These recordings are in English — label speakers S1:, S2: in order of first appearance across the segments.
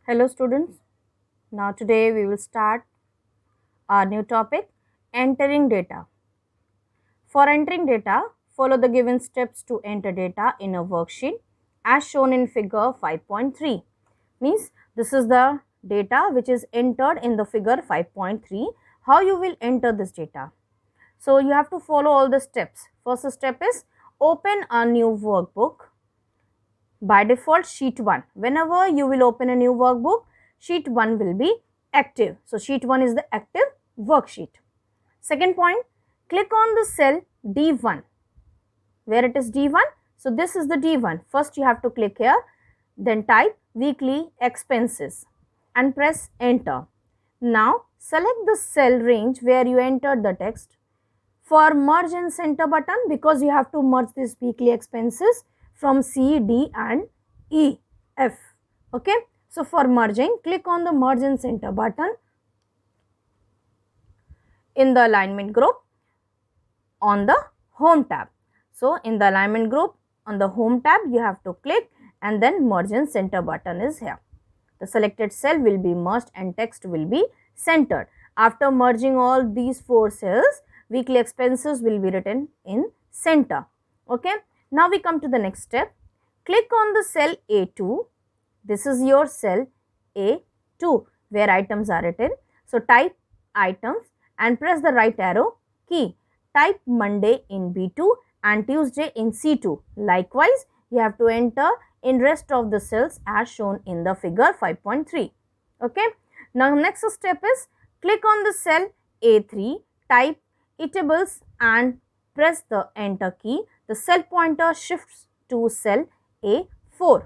S1: Hello students, now today we will start our new topic, entering data. For entering data, follow the given steps to enter data in a worksheet as shown in figure 5.3. Means this is the data which is entered in the figure 5.3. How you will enter this data? So you have to follow all the steps. First step is open a new workbook. By default, sheet 1. Whenever you will open a new workbook, sheet 1 will be active. So sheet 1 is the active worksheet. Second point, click on the cell D1. Where it is D1? So this is the D1. First you have to click here, then type weekly expenses and press enter. Now select the cell range where you entered the text. For merge and center button, because you have to merge these weekly expenses from C, D and E, F. Okay. So for merging, click on the merge and center button in the alignment group on the home tab. So in the alignment group on the home tab, you have to click and then merge and center button is here. The selected cell will be merged and text will be centered. After merging all these four cells, weekly expenses will be written in center. Okay. Now we come to the next step. Click on the cell A2. This is your cell A2 where items are written. So type items and press the right arrow key. Type Monday in B2 and Tuesday in C2. Likewise, you have to enter in rest of the cells as shown in the figure 5.3. Okay. Now next step is click on the cell A3, type eatables and press the enter key. The cell pointer shifts to cell A4.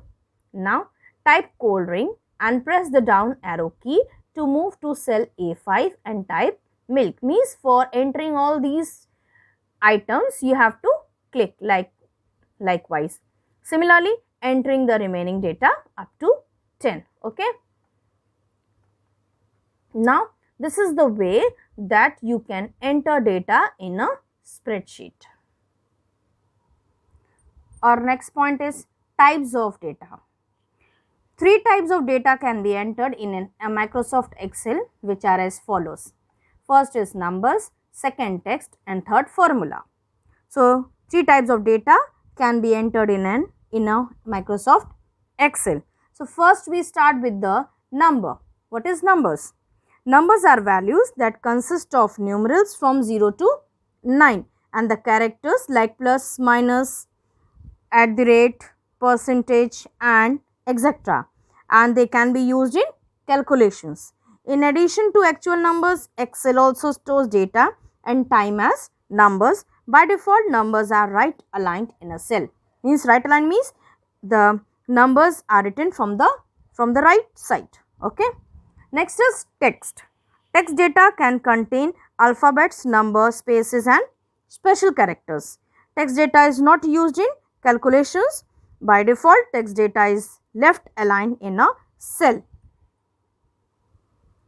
S1: Now type cold drink and press the down arrow key to move to cell A5 and type milk. Means for entering all these items you have to click likewise. Similarly, entering the remaining data up to 10. Okay. Now this is the way that you can enter data in a spreadsheet. Our next point is types of data. Three types of data can be entered in a Microsoft Excel, which are as follows. First is numbers, second text and third formula. So three types of data can be entered in a Microsoft Excel. So first we start with the number. What is numbers? Numbers are values that consist of numerals from 0 to 9 and the characters like plus, minus, at the rate, percentage and etc. And they can be used in calculations. In addition to actual numbers, Excel also stores data and time as numbers. By default, numbers are right aligned in a cell. Means right aligned means the numbers are written from the right side. Okay. Next is text. Text data can contain alphabets, numbers, spaces and special characters. Text data is not used in calculations. By default, text data is left aligned in a cell.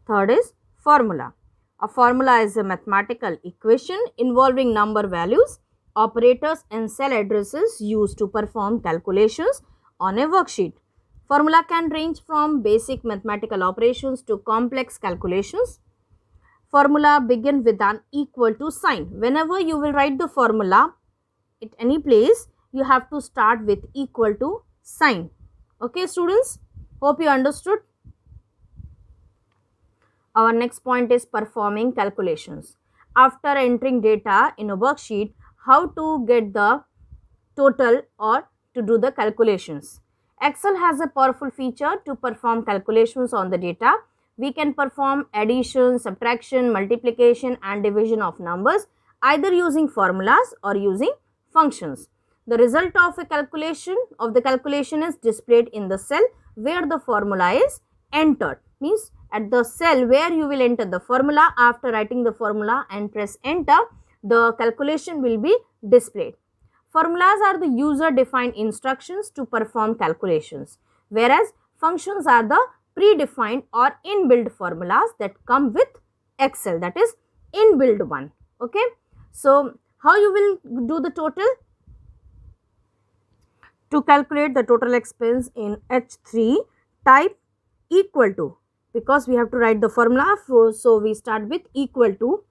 S1: Third is formula. A formula is a mathematical equation involving number values, operators and cell addresses used to perform calculations on a worksheet. Formula can range from basic mathematical operations to complex calculations. Formula begin with an equal to sign. Whenever you will write the formula at any place, you have to start with equal to sign. Okay students, hope you understood. Our next point is performing calculations. After entering data in a worksheet, how to get the total or to do the calculations. Excel has a powerful feature to perform calculations on the data. We can perform addition, subtraction, multiplication and division of numbers either using formulas or using functions. The result of the calculation is displayed in the cell where the formula is entered. Means at the cell where you will enter the formula, after writing the formula and press enter, the calculation will be displayed. Formulas are the user defined instructions to perform calculations, whereas functions are the predefined or inbuilt formulas that come with Excel, that is inbuilt one. Okay. So how you will do the total? To calculate the total expense in H3, type equal to, because we have to write the formula, so we start with equal to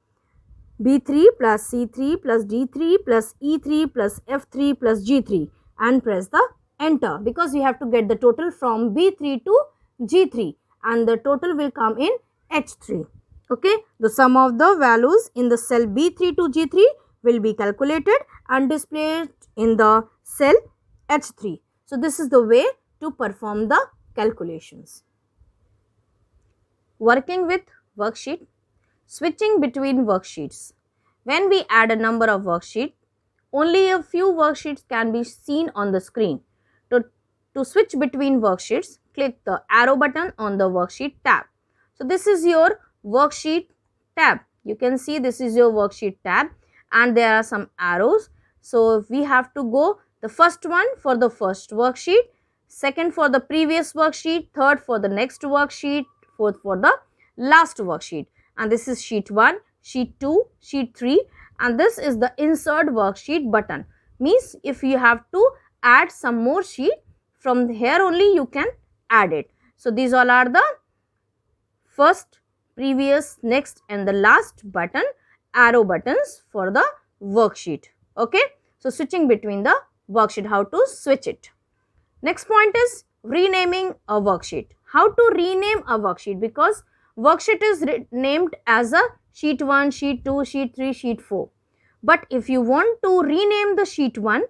S1: B3 plus C3 plus D3 plus E3 plus F3 plus G3 and press the enter, because we have to get the total from B3 to G3 and the total will come in H3. Okay, the sum of the values in the cell B3 to G3 will be calculated and displayed in the cell H3. So, this is the way to perform the calculations. Working with worksheet. Switching between worksheets. When we add a number of worksheets, only a few worksheets can be seen on the screen. To switch between worksheets, click the arrow button on the worksheet tab. So, this is your worksheet tab. You can see this is your worksheet tab and there are some arrows. So, we have to go the first one for the first worksheet, second for the previous worksheet, third for the next worksheet, fourth for the last worksheet. And this is sheet 1, sheet 2, sheet 3 and this is the insert worksheet button. Means if you have to add some more sheet, from here only you can add it. So, these all are the first, previous, next and the last button, arrow buttons for the worksheet. Okay. So, switching between the worksheet, how to switch it. Next point is renaming a worksheet. How to rename a worksheet, because worksheet is named as a sheet 1, sheet 2, sheet 3, sheet 4. But if you want to rename the sheet 1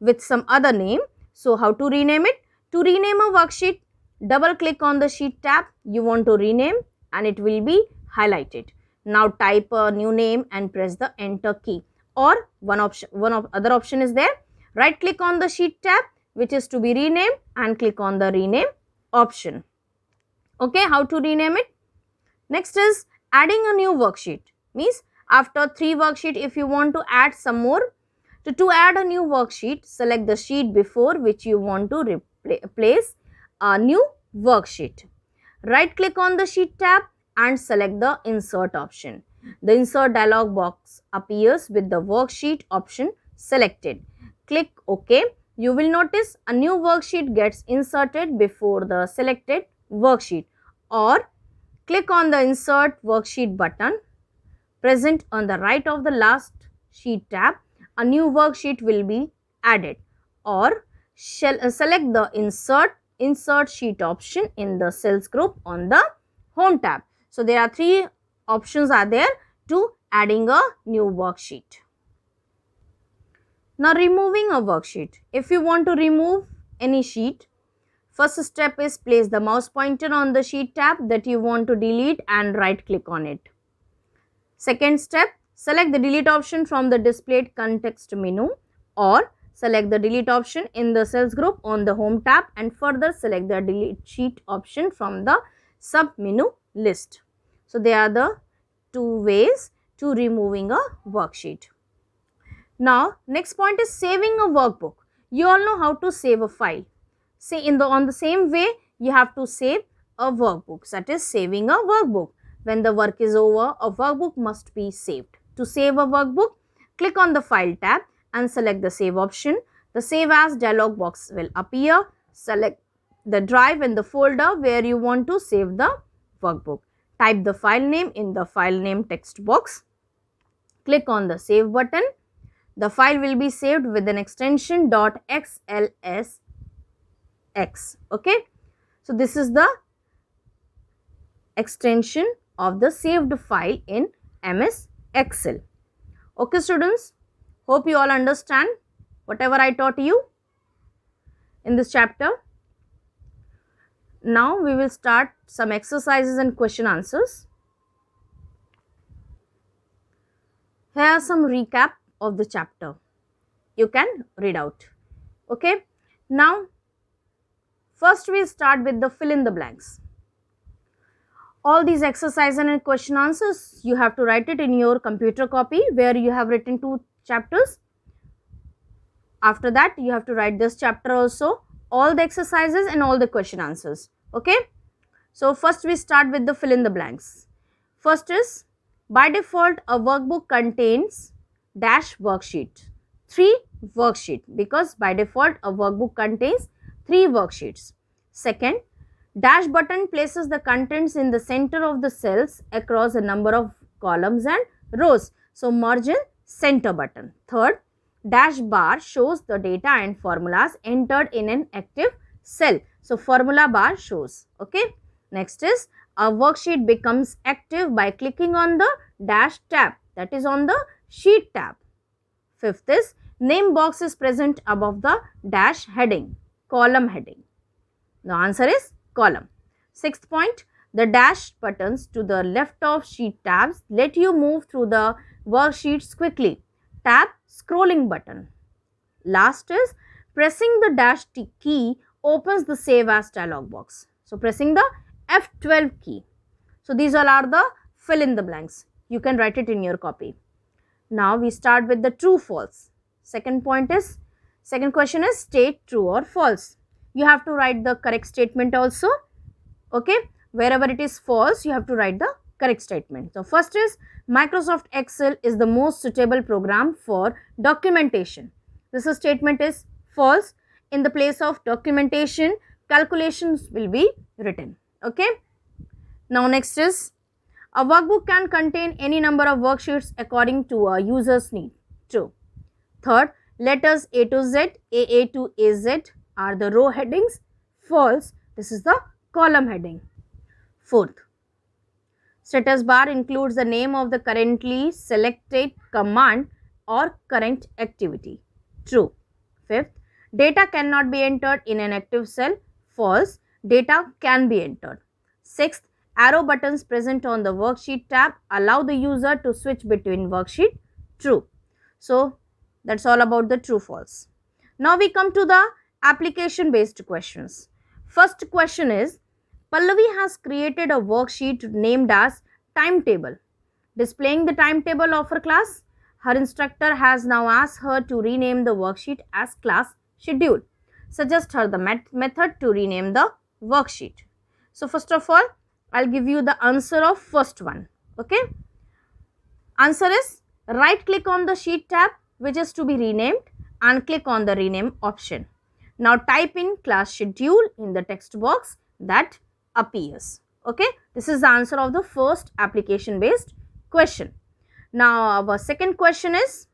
S1: with some other name, so how to rename it? To rename a worksheet, double click on the sheet tab you want to rename and it will be highlighted. Now type a new name and press the enter key, or other option is there. Right click on the sheet tab which is to be renamed and click on the rename option. Okay, how to rename it? Next is adding a new worksheet. Means after 3 worksheet, if you want to add some more, to add a new worksheet, select the sheet before which you want to place a new worksheet. Right click on the sheet tab and select the insert option. The insert dialog box appears with the worksheet option selected. Click OK. You will notice a new worksheet gets inserted before the selected worksheet, or click on the insert worksheet button present on the right of the last sheet tab. A new worksheet will be added, or select the insert sheet option in the cells group on the home tab. So, there are 3 options are there to adding a new worksheet. Now, removing a worksheet. If you want to remove any sheet, first step is place the mouse pointer on the sheet tab that you want to delete and right click on it. Second step, select the delete option from the displayed context menu, or select the delete option in the cells group on the home tab and further select the delete sheet option from the sub menu list. So, they are the 2 ways to removing a worksheet. Now, next point is saving a workbook. You all know how to save a file. Say on the same way you have to save a workbook, that is saving a workbook. When the work is over, a workbook must be saved. To save a workbook, click on the file tab and select the save option. The save as dialog box will appear. Select the drive and the folder where you want to save the workbook. Type the file name in the file name text box. Click on the save button. The file will be saved with an extension .xlsx. Okay. So, this is the extension of the saved file in MS Excel. Okay students, hope you all understand whatever I taught you in this chapter. Now, we will start some exercises and question answers. Here are some recap of the chapter. You can read out. Okay. Now, first we will start with the fill in the blanks. All these exercises and question answers, you have to write it in your computer copy where you have written 2 chapters. After that, you have to write this chapter also, all the exercises and all the question answers. Okay. So, first we start with the fill in the blanks. First is, by default a workbook contains dash worksheet, 3 worksheet, because by default a workbook contains 3 worksheets. Second, Dash button places the contents in the center of the cells across a number of columns and rows. So, margin center button. Third, dash bar shows the data and formulas entered in an active cell. So, formula bar shows. Okay. Next is a worksheet becomes active by clicking on the dash tab, that is on the sheet tab. Fifth is name box is present above the dash heading, column heading. The answer is column. Sixth point, the dash buttons to the left of sheet tabs let you move through the worksheets quickly. Tab scrolling button. Last is pressing the dash key opens the save as dialog box. So, pressing the F12 key. So, these all are the fill in the blanks. You can write it in your copy. Now, we start with the true false. Second question is state true or false. You have to write the correct statement also. Okay, wherever it is false, you have to write the correct statement. So, first is Microsoft Excel is the most suitable program for documentation. This statement is false. In the place of documentation, calculations will be written. Okay. Now, next is a workbook can contain any number of worksheets according to a user's need. True. Third, letters A to Z, AA to AZ are the row headings. False. This is the column heading. Fourth, status bar includes the name of the currently selected command or current activity. True. Fifth, data cannot be entered in an active cell. False. Data can be entered. Sixth, arrow buttons present on the worksheet tab allow the user to switch between worksheet. True. So, that's all about the true false. Now, we come to the application based questions. First question is, Pallavi has created a worksheet named as timetable. Displaying the timetable of her class, her instructor has now asked her to rename the worksheet as class schedule. Suggest her the method to rename the worksheet. So, first of all, I'll give you the answer of first one. Okay. Answer is right click on the sheet tab which is to be renamed and click on the rename option. Now, type in class schedule in the text box that appears. Okay. This is the answer of the first application based question. Now, our second question is,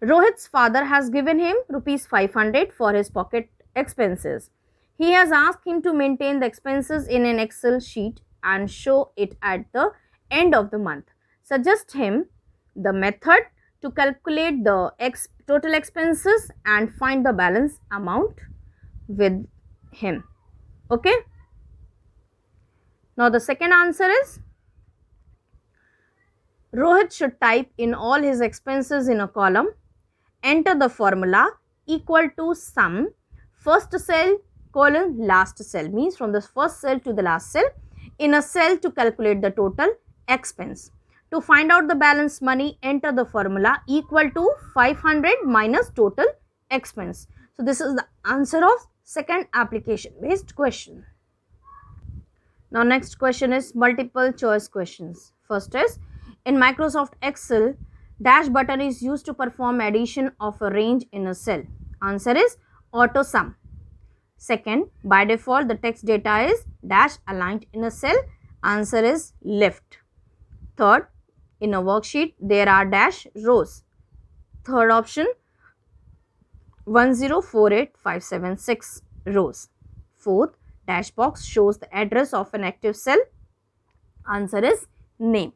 S1: Rohit's father has given him rupees 500 for his pocket expenses. He has asked him to maintain the expenses in an Excel sheet and show it at the end of the month. Suggest him the method to calculate the total expenses and find the balance amount with him. Okay. Now, the second answer is, Rohit should type in all his expenses in a column, enter the formula equal to sum, first cell colon last cell, means from the first cell to the last cell, in a cell to calculate the total expense. To find out the balance money, enter the formula equal to 500 minus total expense. So, this is the answer of second application based question. Now, next question is multiple choice questions. First is, in Microsoft Excel, dash button is used to perform addition of a range in a cell. Answer is auto sum. Second, by default the text data is dash aligned in a cell. Answer is left. Third, in a worksheet there are dash rows. Third option, 1048576 rows. Fourth, dash box shows the address of an active cell. Answer is name.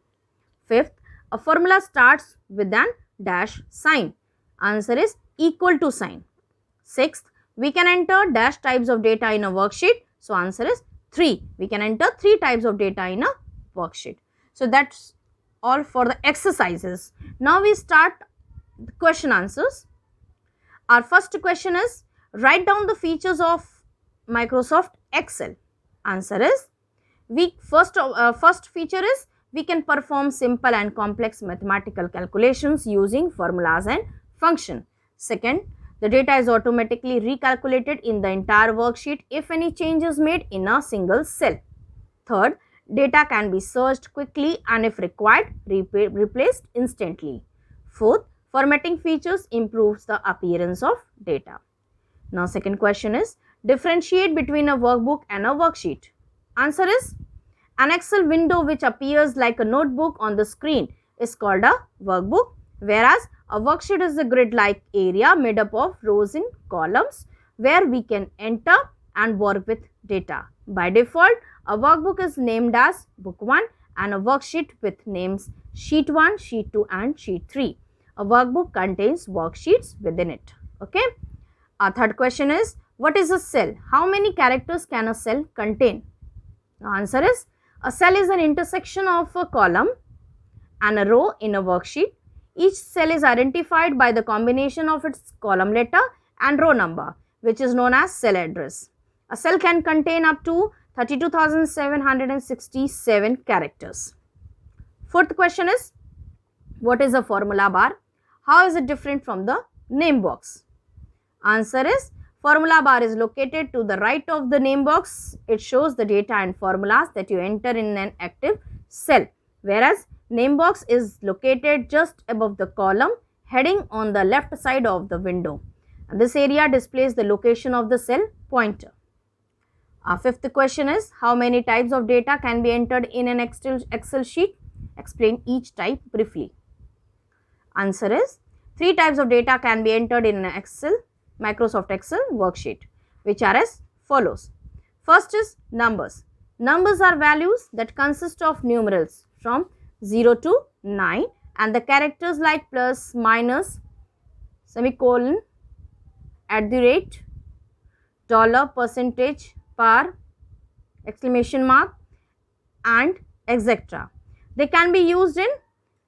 S1: Fifth, a formula starts with an dash sign. Answer is equal to sign. Sixth, we can enter dash types of data in a worksheet. So, answer is 3. We can enter 3 types of data in a worksheet. So, that's all for the exercises. Now, we start the question answers. Our first question is, write down the features of Microsoft Excel. Answer is, first feature is, we can perform simple and complex mathematical calculations using formulas and function. Second, the data is automatically recalculated in the entire worksheet if any change is made in a single cell. Third, data can be searched quickly and if required, replaced instantly. Fourth, formatting features improves the appearance of data. Now, second question is, Differentiate between a workbook and a worksheet. Answer is, an Excel window which appears like a notebook on the screen is called a workbook, whereas a worksheet is a grid-like area made up of rows in columns where we can enter and work with data. By default, a workbook is named as book 1 and a worksheet with names sheet 1, sheet 2 and sheet 3. A workbook contains worksheets within it. Okay. Our third question is, what is a cell? How many characters can a cell contain? The answer is, a cell is an intersection of a column and a row in a worksheet. Each cell is identified by the combination of its column letter and row number, which is known as cell address. A cell can contain up to 32,767 characters. Fourth question is, what is a formula bar? How is it different from the name box? Answer is, formula bar is located to the right of the name box. It shows the data and formulas that you enter in an active cell, whereas name box is located just above the column heading on the left side of the window. And this area displays the location of the cell pointer. Our fifth question is, how many types of data can be entered in an Excel sheet? Explain each type briefly. Answer is, 3 types of data can be entered in an Microsoft Excel worksheet, which are as follows. First is numbers. Numbers are values that consist of numerals from 0 to 9 and the characters like plus, minus, semicolon, @ dollar, percentage, par, exclamation mark and etc. They can be used in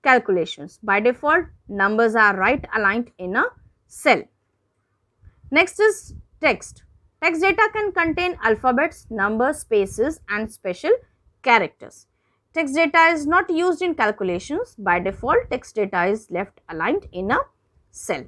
S1: calculations. By default, numbers are right aligned in a cell. Next is text. Text data can contain alphabets, numbers, spaces and special characters. Text data is not used in calculations. By default, text data is left aligned in a cell.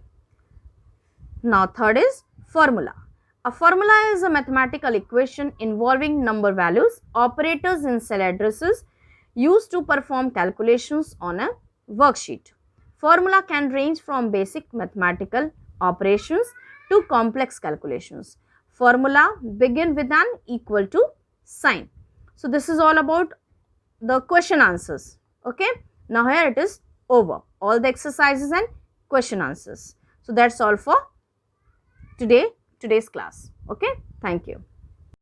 S1: Now third is formula. A formula is a mathematical equation involving number values, operators and cell addresses used to perform calculations on a worksheet. Formula can range from basic mathematical operations to complex calculations. Formula begin with an equal to sign. So this is all about the question answers. Okay. Now here it is over. All the exercises and question answers. So that's all for today's class. Okay. Thank you.